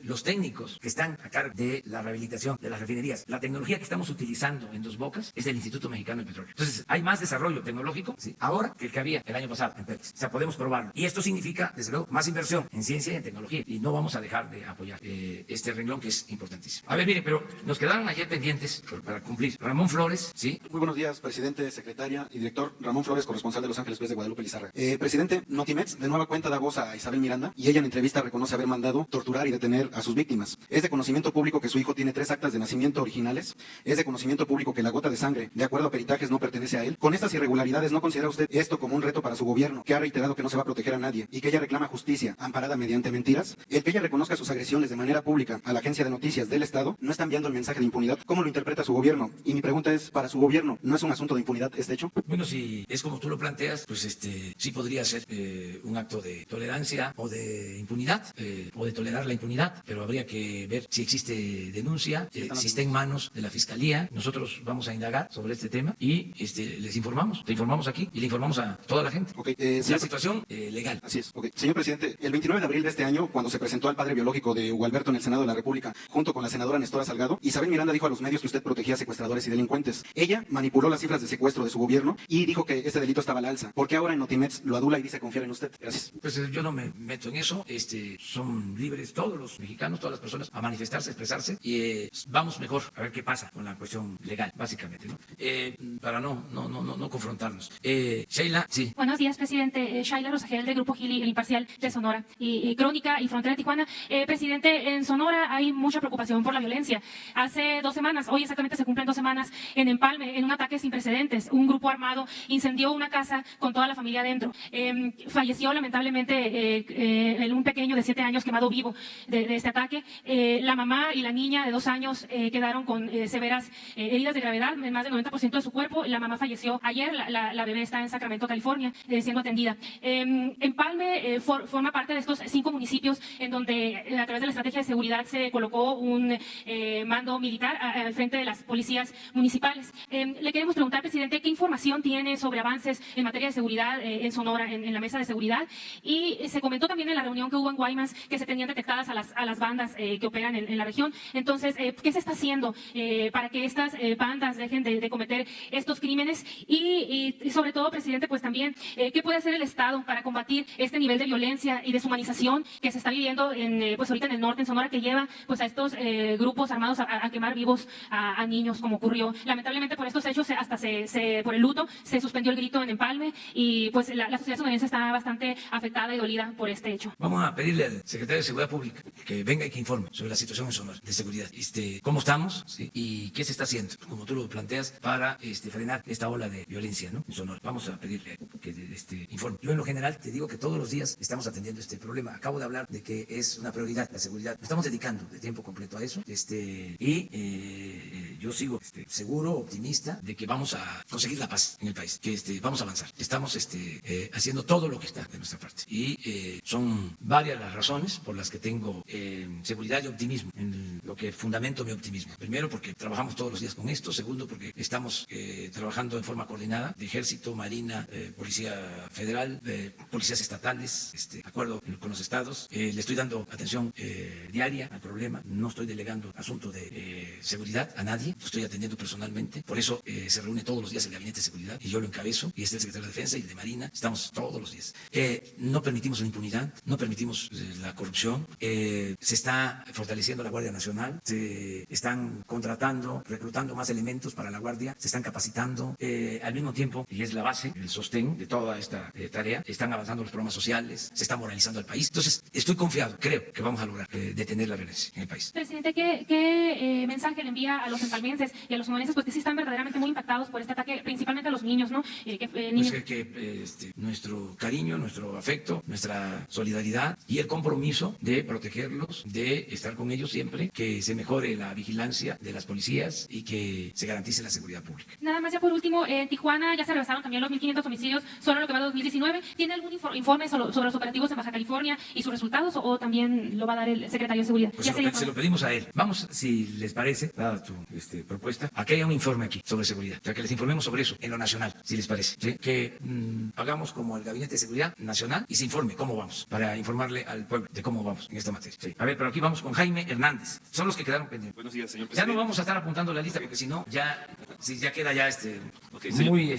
Los técnicos que están a cargo de la rehabilitación de las refinerías, la tecnología que estamos utilizando en Dos Bocas es del Instituto Mexicano del Petróleo. Entonces, hay más desarrollo tecnológico ahora que el que había el año pasado en Pemex. O sea, podemos probarlo. Y esto significa, desde luego, más inversión en ciencia y en tecnología. Y no vamos a dejar de apoyar este renglón que es importantísimo. A ver, mire, pero nos quedaron ayer pendientes para cumplir. Ramón Flores, ¿sí? Muy buenos días, presidente, secretaria y director. Ramón Flores, corresponsal de Los Ángeles Press de Guadalupe, Lizárraga. Presidente, Notimex de nueva cuenta da voz a Isabel Miranda y ella en entrevista reconoce haber mandado torturar y detener a sus víctimas. Es de conocimiento público que su hijo tiene 3 actas de nacimiento originales. Es de conocimiento público que la gota de sangre, de acuerdo a peritajes, no pertenece a él. Con estas irregularidades, ¿no considera usted esto como un reto para su gobierno, que ha reiterado que no se va a proteger a nadie y que ella reclama justicia amparada mediante mentiras? El que ella reconozca sus agresiones de manera pública a la agencia de noticias del Estado no está enviando el mensaje de impunidad. ¿Cómo lo interpreta su gobierno? Y mi pregunta es, para su gobierno, ¿no es un asunto de impunidad este hecho? Bueno, si es como tú lo planteas, pues sí podría ser un acto de tolerancia o de impunidad, o de tolerar la impunidad, pero habría que ver si existe denuncia, si está en manos de la Fiscalía. Nosotros vamos a indagar sobre este tema y les informamos, te informamos aquí y le informamos a toda la gente. La situación legal. Así es. Señor presidente, el 29 de abril de este año, cuando se presentó al padre biológico de Hugo Alberto en el Senado de la República, junto con la senadora Nestora Salgado, Isabel Miranda dijo a los medios que usted protegía a secuestradores y delincuentes. Ella manipuló las cifras de secuestro de su gobierno y dijo que este delito estaba al alza. ¿Por qué ahora en Notimex lo adula y dice confiar en usted? Gracias. Pues yo no me meto en eso. Son libres todos los mexicanos, todas las personas, a manifestarse, a expresarse, y vamos mejor a ver qué pasa con la cuestión legal, básicamente, ¿no? Para no confrontarnos. Sheila, sí. Buenos días, presidente. Sheila Rosagel, del Grupo Gili, El Imparcial de Sonora, y Crónica y Frontera de Tijuana. Presidente, en Sonora ahora hay mucha preocupación por la violencia. Hace 2 semanas, hoy exactamente se cumplen 2 semanas, en Empalme, en un ataque sin precedentes, un grupo armado incendió una casa con toda la familia adentro. Falleció lamentablemente un pequeño de 7 años quemado vivo de este ataque. La mamá y la niña de 2 años quedaron con severas heridas de gravedad, en más del 90% de su cuerpo. La mamá falleció ayer, la bebé está en Sacramento, California, siendo atendida. Empalme forma parte de estos 5 municipios en donde a través de la estrategia de seguridad se colocó un mando militar al frente de las policías municipales. Le queremos preguntar, presidente, ¿qué información tiene sobre avances en materia de seguridad en Sonora, en la mesa de seguridad? Y se comentó también en la reunión que hubo en Guaymas que se tenían detectadas a las bandas que operan en la región. Entonces, ¿qué se está haciendo para que estas bandas dejen de cometer estos crímenes? Y sobre todo, presidente, pues también, ¿qué puede hacer el Estado para combatir este nivel de violencia y deshumanización que se está viviendo pues ahorita en el norte, en Sonora, que lleva pues a estos grupos armados a quemar vivos a niños, como ocurrió? Lamentablemente por estos hechos, hasta por el luto, se suspendió el grito en Empalme y pues la sociedad sonorense está bastante afectada y dolida por este hecho. Vamos a pedirle al secretario de Seguridad Pública que venga y que informe sobre la situación en Sonora de seguridad, cómo estamos, ¿sí? Y qué se está haciendo, como tú lo planteas, para frenar esta ola de violencia, ¿no?, en Sonora. Vamos a pedirle que informe. Yo en lo general te digo que todos los días estamos atendiendo este problema. Acabo de hablar de que es una prioridad la seguridad. Nos estamos dedicando de tiempo completo a eso, yo sigo seguro, optimista de que vamos a conseguir la paz en el país, que vamos a avanzar. Estamos haciendo todo lo que está de nuestra parte y son varias las razones por las que tengo seguridad y optimismo, en lo que fundamento mi optimismo. Primero, porque trabajamos todos los días con esto. Segundo, porque estamos trabajando en forma coordinada de Ejército, Marina, Policía Federal, policías estatales, acuerdo con los estados. Le estoy dando atención diaria al problema. No estoy delegando asuntos de seguridad a nadie, lo estoy atendiendo personalmente. Por eso se reúne todos los días el Gabinete de Seguridad y yo lo encabezo, y está el secretario de Defensa y el de Marina. Estamos todos los días. No permitimos la impunidad, no permitimos la corrupción. Se está fortaleciendo la Guardia Nacional, se están contratando, reclutando más elementos para la Guardia, se están capacitando. Al mismo tiempo, y es la base, el sostén de toda esta tarea, están avanzando los programas sociales, se está moralizando el país. Entonces, estoy confiado, creo que vamos a lograr detener la violencia en el país. Presidente, ¿qué mensaje le envía a los empalmenses y a los sonorenses, pues que sí están verdaderamente muy impactados por este ataque, principalmente a los niños, ¿no? Nuestro cariño, nuestro afecto, nuestra solidaridad y el compromiso de protegerlos, de estar con ellos siempre, que se mejore la vigilancia de las policías y que se garantice la seguridad pública. Nada más ya por último, en Tijuana ya se rebasaron también los 1.500 homicidios solo en lo que va de 2019. ¿Tiene algún informe sobre los operativos en Baja California y sus resultados o también lo va a dar el secretario de Seguridad? Pues se lo pedimos a él. Vamos, si les parece, dada tu propuesta, a que haya un informe aquí sobre seguridad, o sea, que les informemos sobre eso en lo nacional, si les parece, ¿sí? Que hagamos como el Gabinete de Seguridad Nacional y se informe cómo vamos, para informarle al pueblo de cómo vamos en esta materia. Sí. A ver, pero aquí vamos con Jaime Hernández. Son los que quedaron pendientes. Buenos días, señor Ya presidente. no vamos a estar apuntando la lista porque si no, ya queda muy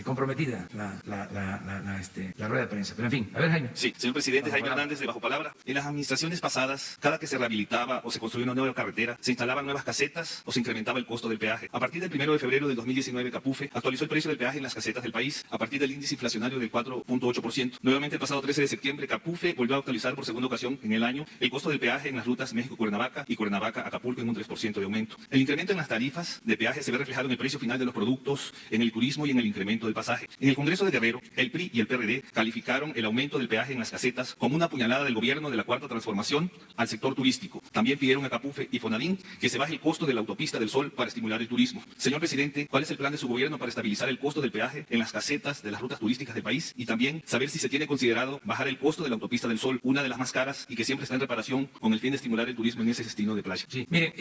comprometida la rueda de prensa. Pero en fin, a ver, Jaime. Sí, señor presidente, Jaime Hernández, de Bajo Palabra. En las administraciones pasadas, cada que se rehabilitaba o se construía una nueva carretera, se instalaban nuevas casetas o se incrementaba el costo del peaje. A partir del 1 de febrero del 2019, Capufe actualizó el precio del peaje en las casetas del país a partir del índice inflacionario del 4.8%. Nuevamente, el pasado 13 de septiembre, Capufe volvió a actualizar por segunda ocasión en el año el costo del peaje en las rutas México-Cuernavaca y Cuernavaca-Acapulco en un 3% de aumento. El incremento en las tarifas de peaje se ve reflejado en el precio final de los productos, en el turismo y en el incremento del pasaje. En el Congreso de Guerrero, el PRI y el PRD calificaron el aumento del peaje en las casetas como una puñalada del gobierno de la Cuarta Transformación al sector turístico. También pidieron a Capufe y Fonavin que se baje el costo de la autopista del Sol para estimular el turismo. Señor presidente, ¿cuál es el plan de su gobierno para estabilizar el costo del peaje en las casetas de las rutas turísticas del país? Y también saber si se tiene considerado bajar el costo de la autopista del Sol, una de las más caras y que siempre está en reparación, con el fin de estimular el turismo en ese destino de playa. Sí, mire,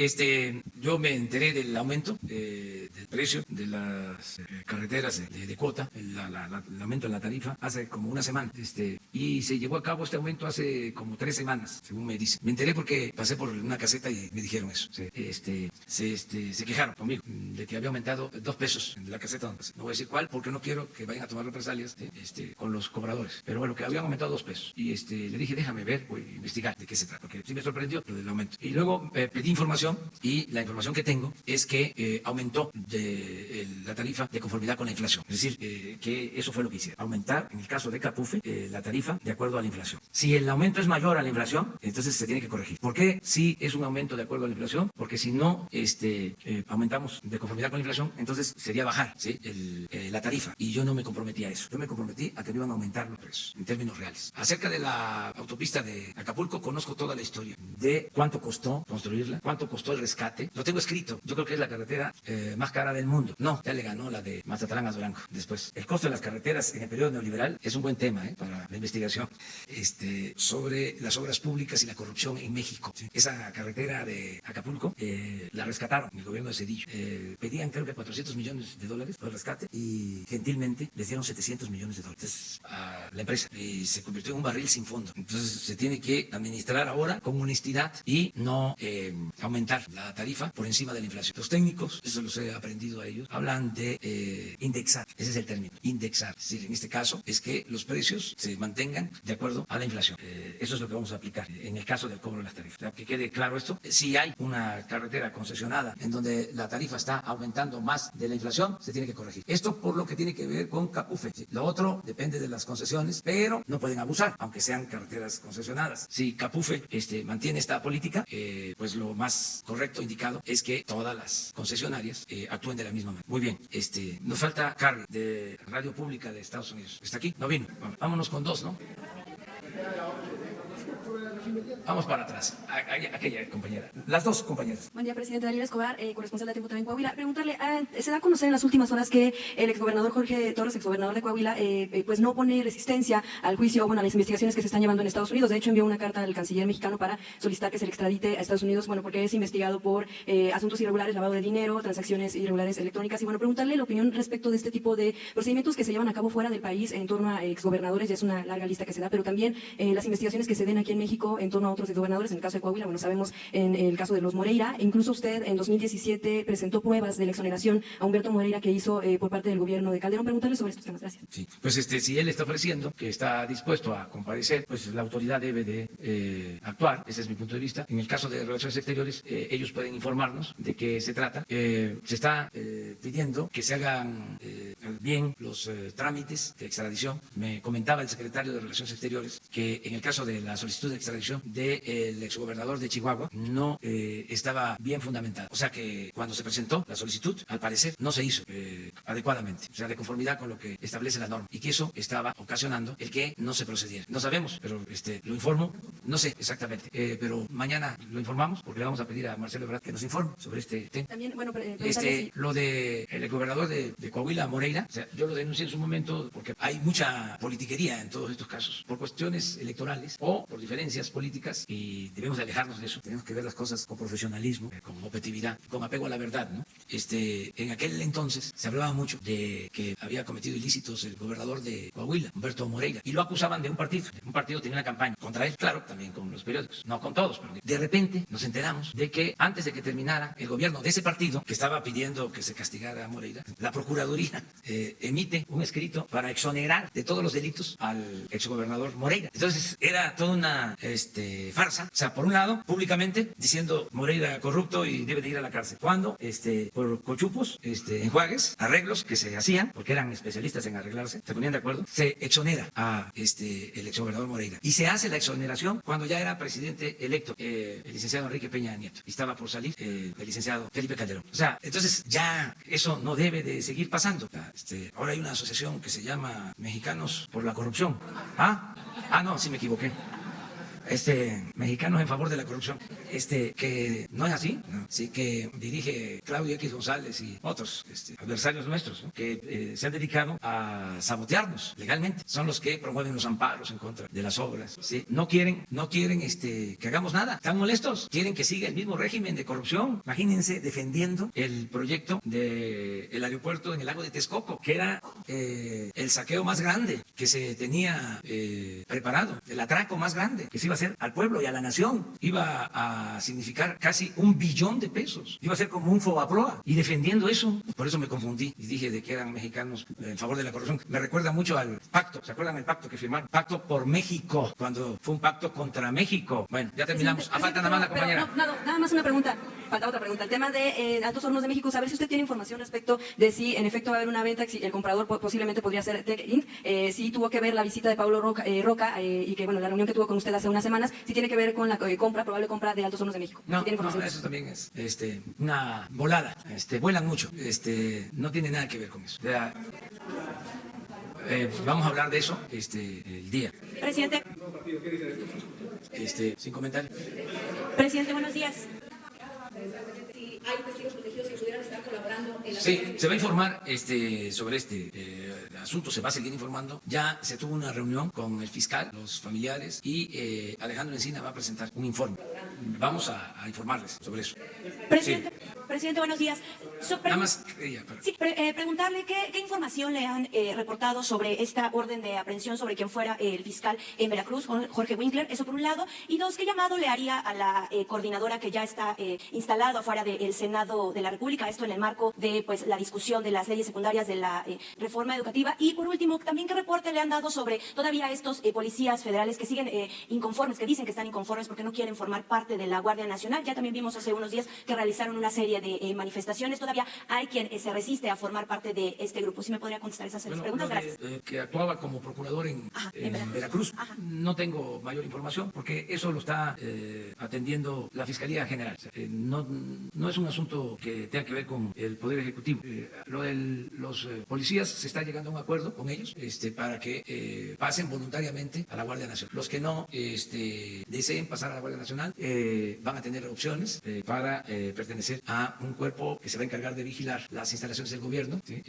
yo me enteré del aumento del precio de las carreteras de cuota, el aumento en la tarifa hace como una semana, y se llevó a cabo este aumento hace como 3 semanas, según me dicen. Me enteré porque pasé por una caseta y me dijeron eso. Se quejaron conmigo de que había aumentado 2 pesos en la caseta. No voy a decir cuál porque no quiero que vayan a tomar represalias con los cobradores. Pero bueno, que habían aumentado 2 pesos. Y le dije, déjame ver, voy a investigar de qué se trata, porque sí me sorprendió lo del aumento. Y luego pedí información y la información que tengo es que aumentó la tarifa de conformidad con la inflación. Es decir, que eso fue lo que hicieron. Aumentar, en el caso de Capufe, la tarifa de acuerdo a la inflación. Si el aumento es mayor a la inflación, entonces se tiene que corregir. ¿Por qué sí es un aumento de acuerdo a la inflación, porque si no aumentamos de conformidad con la inflación, entonces sería bajar, ¿sí?, la tarifa. Y yo no me comprometí a eso. Yo me comprometí a que no iban a aumentar los precios en términos reales. Acerca de la autopista de Acapulco, conozco toda la historia de cuánto costó construirla, cuánto costó el rescate. Lo tengo escrito. Yo creo que es la carretera más cara del mundo. No, ya le ganó la de Mazatlán a Durango. Después, el costo de las carreteras en el periodo neoliberal es un buen tema para la investigación sobre las obras públicas y la corrupción en México. ¿Sí? Esa carretera de Acapulco la rescataron en el gobierno de Zedillo. Pedían creo que $400 millones por el rescate y gentilmente les dieron $700 millones a la empresa y se convirtió en un barril sin fondo. Entonces se tiene que administrar ahora con honestidad y no aumentar la tarifa por encima de la inflación. Los técnicos, eso los he aprendido a ellos, hablan de indexar. Ese es el término, indexar. Es decir, en este caso es que los precios se mantengan de acuerdo a la inflación. Eso es lo que vamos a aplicar en el caso del cobro de las tarifas. O sea, que quede claro esto. Si hay una carretera concesionada en donde la tarifa está aumentando más de la inflación, se tiene que corregir. Esto por lo que tiene que ver con Capufe. ¿Sí? Lo otro depende de las concesiones, pero no pueden abusar, aunque sean carreteras concesionadas. Si Capufe mantiene esta política, pues lo más correcto, indicado, es que todas las concesionarias actúen de la misma manera. Muy bien, nos falta Carrie, de Radio Pública de Estados Unidos. ¿Está aquí? No vino. Vámonos con dos, ¿no? Vamos para atrás. Aquella compañera. Las dos compañeras. Buen día, presidente. Daniel Escobar, corresponsal de Tiempo también Coahuila. Preguntarle, se da a conocer en las últimas horas que el exgobernador Jorge Torres, exgobernador de Coahuila, pues no pone resistencia al juicio, bueno, a las investigaciones que se están llevando en Estados Unidos. De hecho, envió una carta al canciller mexicano para solicitar que se le extradite a Estados Unidos, bueno, porque es investigado por asuntos irregulares, lavado de dinero, transacciones irregulares electrónicas. Y bueno, preguntarle la opinión respecto de este tipo de procedimientos que se llevan a cabo fuera del país en torno a exgobernadores. Ya es una larga lista que se da, pero también las investigaciones que se den aquí en México en torno a otros exgobernadores. En el caso de Coahuila, bueno, sabemos en el caso de los Moreira, incluso usted en 2017 presentó pruebas de la exoneración a Humberto Moreira que hizo por parte del gobierno de Calderón. Preguntarle sobre estos temas. Gracias. Sí, pues si él está ofreciendo que está dispuesto a comparecer, pues la autoridad debe de actuar. Ese es mi punto de vista. En el caso de Relaciones Exteriores, ellos pueden informarnos de qué se trata. Se está pidiendo que se hagan bien los trámites de extradición. Me comentaba el secretario de Relaciones Exteriores que en el caso de la solicitud de extradición del exgobernador de Chihuahua no estaba bien fundamentada. O sea que cuando se presentó la solicitud, al parecer no se hizo adecuadamente, o sea, de conformidad con lo que establece la norma, y que eso estaba ocasionando el que no se procediera. No sabemos, pero lo informo, no sé exactamente, pero mañana lo informamos porque le vamos a pedir a Marcelo Ebrard que nos informe sobre este tema. También, bueno, lo de el exgobernador de Coahuila, Moreira, o sea, yo lo denuncié en su momento porque hay mucha politiquería en todos estos casos, por cuestiones electorales o por diferencias políticas, y debemos de alejarnos de eso. Tenemos que ver las cosas con profesionalismo, con objetividad, con apego a la verdad, ¿no? En aquel entonces se hablaba mucho de que había cometido ilícitos el gobernador de Coahuila, Humberto Moreira, y lo acusaban de un partido. Un partido tenía una campaña contra él, claro, también con los periódicos, no con todos, pero de repente nos enteramos de que antes de que terminara el gobierno de ese partido, que estaba pidiendo que se castigara a Moreira, la Procuraduría emite un escrito para exonerar de todos los delitos al exgobernador Moreira. Entonces era toda una farsa. O sea, por un lado, públicamente diciendo Moreira corrupto y debe de ir a la cárcel. Cuando por cochupos, enjuagues, arreglos que se hacían, porque eran especialistas en arreglarse, se ponían de acuerdo, se exonera a el exgobernador Moreira. Y se hace la exoneración cuando ya era presidente electo el licenciado Enrique Peña Nieto. Y estaba por salir el licenciado Felipe Calderón. O sea, entonces ya eso no debe de seguir pasando. Ahora hay una asociación que se llama Mexicanos por la Corrupción. No, sí me equivoqué. Mexicanos en favor de la corrupción, que no es así, ¿no? Sí, que dirige Claudio X González y otros adversarios nuestros, ¿no? Que se han dedicado a sabotearnos legalmente. Son los que promueven los amparos en contra de las obras, ¿sí? No quieren que hagamos nada. Están molestos, quieren que siga el mismo régimen de corrupción. Imagínense defendiendo el proyecto del aeropuerto en el lago de Texcoco, que era el saqueo más grande que se tenía preparado, el atraco más grande que se iba a hacer al pueblo y a la nación. Iba a significar casi $1 billón. Iba a ser como un fobaproa. Y defendiendo eso, por eso me confundí y dije de que eran mexicanos en favor de la corrupción. Me recuerda mucho al pacto. ¿Se acuerdan del pacto que firmaron? Pacto por México, cuando fue un pacto contra México. Bueno, ya terminamos. Falta nada más la compañera. Nada más una pregunta. Falta otra pregunta. El tema de Altos Hornos de México, saber si usted tiene información respecto de si en efecto va a haber una venta, si el comprador posiblemente podría ser Tech Inc. Si tuvo que ver la visita de Pablo Roca y que, bueno, la reunión que tuvo con usted hace un unas semanas, si tiene que ver con la probable compra de Altos Hornos de México. No, si tiene no, información. eso también es una volada. Vuelan mucho. No tiene nada que ver con eso. O sea, vamos a hablar de eso el día. Presidente. Sin comentario. Presidente, buenos días. Si hay testigos protegidos que pudieran estar colaborando en la... Sí, se va a informar sobre este asunto, se va a seguir informando. Ya se tuvo una reunión con el fiscal, los familiares, y Alejandro Encina va a presentar un informe. Vamos a informarles sobre eso. Presidente, Sí. Presidente, buenos días. Nada más, Sí, preguntarle qué información le han reportado sobre esta orden de aprehensión sobre quien fuera el fiscal en Veracruz, Jorge Winkler, eso por un lado, y dos, ¿qué llamado le haría a la coordinadora que ya está instalado afuera del Senado de la República, esto en el marco de pues la discusión de las leyes secundarias de la reforma educativa? Y por último, también qué reporte le han dado sobre todavía estos policías federales que siguen inconformes, que dicen que están inconformes porque no quieren formar parte de la Guardia Nacional. Ya también vimos hace unos días que realizaron una serie de manifestaciones. Todavía hay quien se resiste a formar parte de este grupo. ¿Sí me podría contestar esas preguntas? Gracias. Que actuaba como procurador en Veracruz. No tengo mayor información porque eso lo está atendiendo la Fiscalía General. O sea, no es un asunto que tenga que ver con el Poder Ejecutivo. Lo de los policías, se está llegando a un acuerdo con ellos para que pasen voluntariamente a la Guardia Nacional. Los que no deseen pasar a la Guardia Nacional van a tener opciones para pertenecer a un cuerpo que se va a encargar de vigilar las instalaciones del gobierno, ¿sí?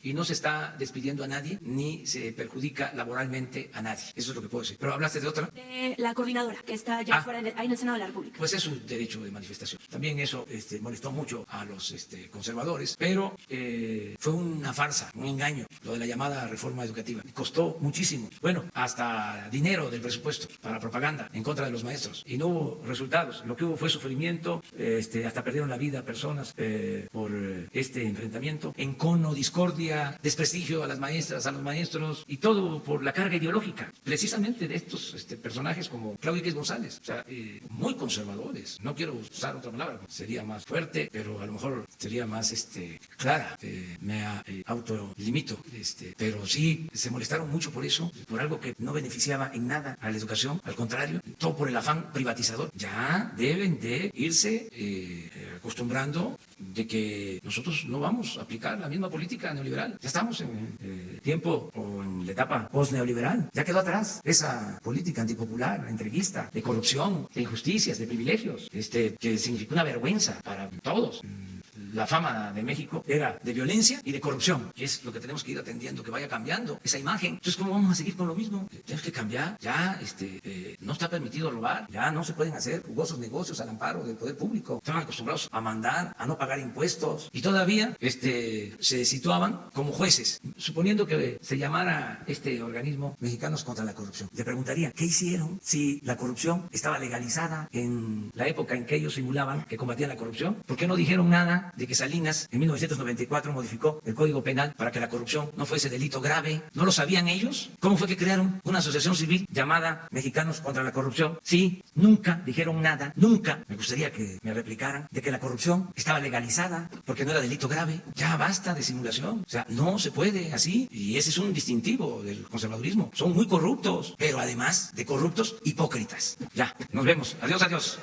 Y no se está despidiendo a nadie ni se perjudica laboralmente a nadie. Eso es lo que puedo decir. Pero hablaste de otra. La coordinadora que está ya fuera ahí en el Senado de la República. Pues es su derecho de manifestación. También eso molestó mucho a los conservadores, pero fue una farsa, un engaño, lo de la llamada reforma educativa. Costó muchísimo. Bueno, hasta dinero del presupuesto para propaganda en contra de los maestros. Y no hubo resultados. Lo que hubo fue sufrimiento, hasta perdieron la vida personas por este enfrentamiento, encono, discordia, desprestigio a las maestras, a los maestros, y todo por la carga ideológica, precisamente de estos personajes como Claudio X González, o sea, muy conservadores. No quiero usar otra palabra, sería más fuerte, pero a lo mejor sería más clara. Me autolimito, pero sí se molestaron mucho por eso, por algo que no beneficiaba en nada a la educación, al contrario, todo por el afán privatizador. Ya deben de irse acostumbrando de que nosotros no vamos a aplicar la misma política neoliberal. Ya estamos en el tiempo o en la etapa post-neoliberal. Ya quedó atrás esa política antipopular, entreguista, de corrupción, de injusticias, de privilegios, que significó una vergüenza para todos. La fama de México era de violencia y de corrupción, y es lo que tenemos que ir atendiendo, que vaya cambiando esa imagen. Entonces, ¿cómo vamos a seguir con lo mismo? Tenemos que cambiar. Ya no está permitido robar, ya no se pueden hacer jugosos negocios al amparo del poder público. Estaban acostumbrados a mandar, a no pagar impuestos, y todavía se situaban como jueces, suponiendo que se llamara organismo Mexicanos contra la Corrupción. Le preguntaría, ¿qué hicieron si la corrupción estaba legalizada en la época en que ellos simulaban que combatían la corrupción? ¿Por qué no dijeron nada de que Salinas en 1994 modificó el Código Penal para que la corrupción no fuese delito grave? ¿No lo sabían ellos? ¿Cómo fue que crearon una asociación civil llamada Mexicanos contra la Corrupción? Sí, nunca dijeron nada, nunca. Me gustaría que me replicaran de que la corrupción estaba legalizada porque no era delito grave. Ya basta de simulación. O sea, no se puede así. Y ese es un distintivo del conservadurismo. Son muy corruptos, pero además de corruptos, hipócritas. Ya, nos vemos. Adiós, adiós.